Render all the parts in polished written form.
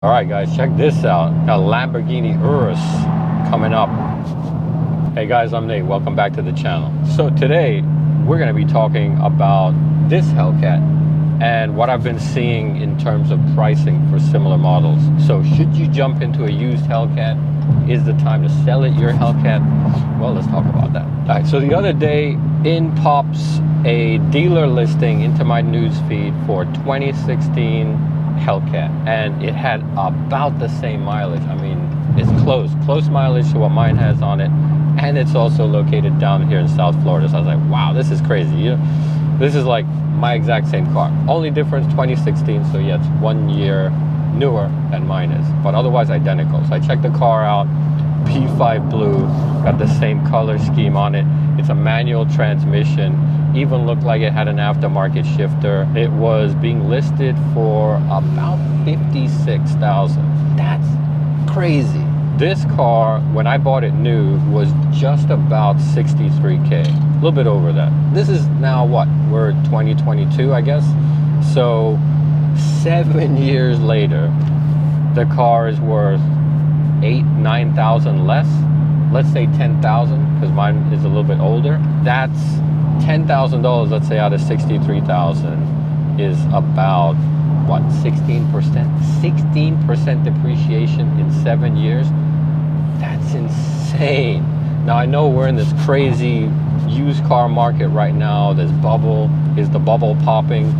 All right, guys, check this out. Got a Lamborghini Urus coming up. Hey guys, I'm Nate. Welcome back to the channel. So today we're going to be talking about this Hellcat and what I've been seeing in terms of pricing for similar models. So should you jump into a used Hellcat? Is the time to sell it, your Hellcat? Well, let's talk about that. All right, so the other day in pops a dealer listing into my news feed for 2016 Hellcat, and it had about the same mileage. I mean, it's close mileage to what mine has on it, and it's also located down here in South Florida. So I was like, wow, this is crazy. You know, this is like my exact same car. Only difference 2016, so yeah, it's 1 year newer than mine is, but otherwise identical. So I checked the car out, P5 blue, got the same color scheme on it. It's a manual transmission, even looked like it had an aftermarket shifter. It was being listed for about $56,000. That's crazy. This car, when I bought it new, was just about $63K, a little bit over that. This is now what, we're 2022, I guess. So 7 years later, the car is worth $9,000 less. Let's say $10,000, because mine is a little bit older. That's $10,000, let's say, out of $63,000 is about what, 16%? 16% depreciation in 7 years. That's insane. Now I know we're in this crazy used car market right now. This bubble, is the bubble popping?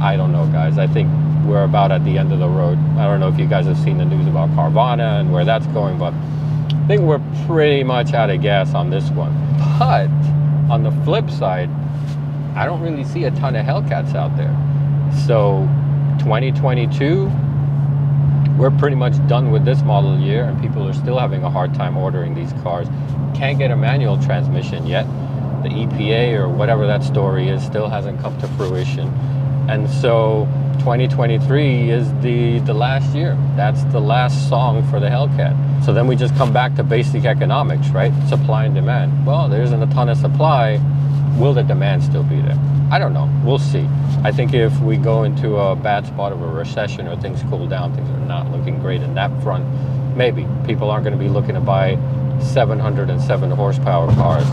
I don't know, guys. I think we're about at the end of the road. I don't know if you guys have seen the news about Carvana and where that's going, but I think we're pretty much out of gas on this one. But on the flip side, I don't really see a ton of Hellcats out there. So 2022, we're pretty much done with this model year, and people are still having a hard time ordering these cars. Can't get a manual transmission yet. The EPA or whatever that story is still hasn't come to fruition. And so 2023 is the last year. That's the last song for the Hellcat. So then we just come back to basic economics, right? Supply and demand. Well, there isn't a ton of supply. Will the demand still be there? I don't know. We'll see. I think if we go into a bad spot of a recession or things cool down, things are not looking great in that front, maybe people aren't going to be looking to buy 707 horsepower cars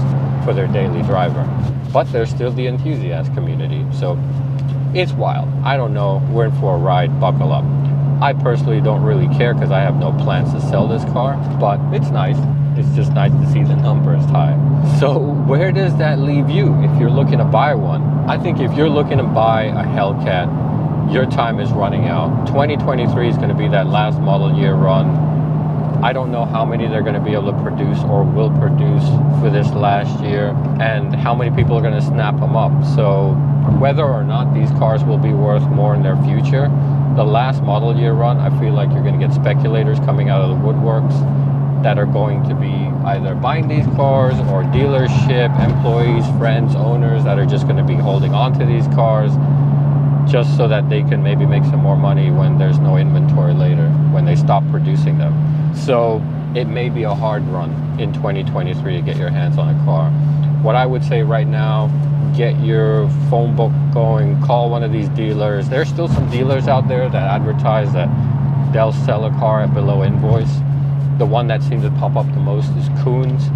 for their daily driver. But there's still the enthusiast community. So it's wild. I don't know. We're in for a ride. Buckle up. I personally don't really care because I have no plans to sell this car, but it's nice. It's just nice to see the numbers high. So where does that leave you if you're looking to buy one? I think if you're looking to buy a Hellcat, your time is running out. 2023 is going to be that last model year run. I don't know how many they're going to be able to produce or will produce for this last year, and how many people are going to snap them up. So whether or not these cars will be worth more in their future, the last model year run, I feel like you're going to get speculators coming out of the woodworks that are going to be either buying these cars, or dealership employees, friends, owners that are just going to be holding on to these cars just so that they can maybe make some more money when there's no inventory later, when they stop producing them. So it may be a hard run in 2023 to get your hands on a car. What I would say right now, get your phone book going, call one of these dealers. There's still some dealers out there that advertise that they'll sell a car at below invoice. The one that seems to pop up the most is Coons.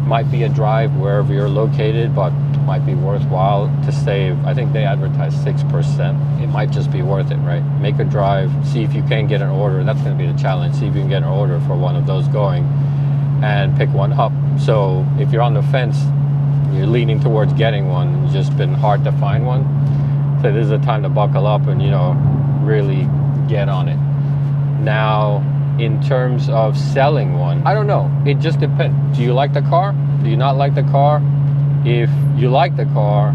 Might be a drive wherever you're located, but might be worthwhile to save. I think they advertise 6%. It might just be worth it, right? Make a drive, see if you can get an order. That's going to be the challenge. See if you can get an order for one of those going and pick one up. So if you're on the fence, you're leaning towards getting one, it's just been hard to find one, so this is a time to buckle up and, you know, really get on it. Now, in terms of selling one, I don't know. It just depends. Do you like the car? Do you not like the car? If you like the car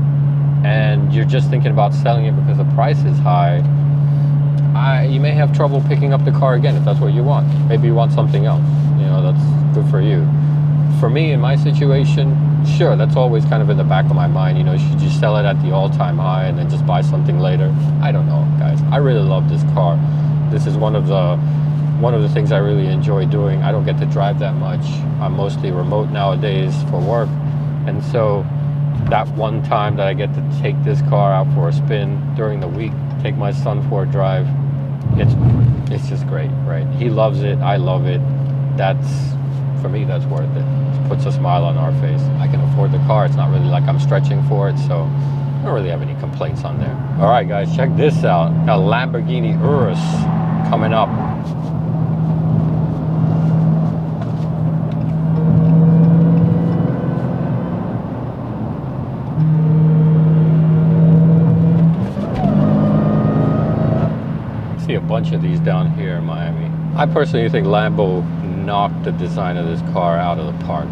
and you're just thinking about selling it because the price is high, you may have trouble picking up the car again if that's what you want. Maybe you want something else. You know, that's good for you. For me, in my situation, sure, that's always kind of in the back of my mind. You know, should you sell it at the all-time high and then just buy something later? I don't know, guys. I really love this car. This is one of the things I really enjoy doing. I don't get to drive that much. I'm mostly remote nowadays for work, and so that one time that I get to take this car out for a spin during the week, take my son for a drive, it's It's just great, right? He loves it. I love it. That's, for me, that's worth it. It puts a smile on our face. I can afford the car. It's not really like I'm stretching for it, so I don't really have any complaints on there. All right, guys, check this out. A Lamborghini Urus coming up. See a bunch of these down here in Miami. I personally think Lambo knocked the design of this car out of the park.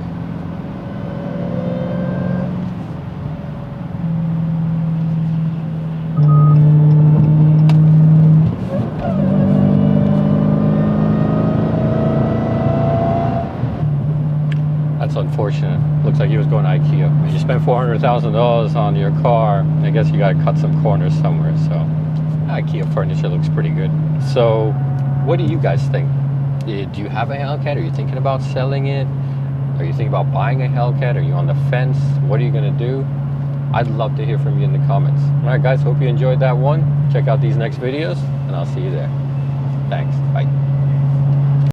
That's unfortunate. Looks like he was going to IKEA. When you spend $400,000 on your car, I guess you got to cut some corners somewhere, so IKEA furniture looks pretty good. So what do you guys think? Do you have a Hellcat? Are you thinking about selling it? Are you thinking about buying a Hellcat? Are you on the fence? What are you going to do? I'd love to hear from you in the comments. All right, guys, hope you enjoyed that one. Check out these next videos, and I'll see you there. Thanks. Bye.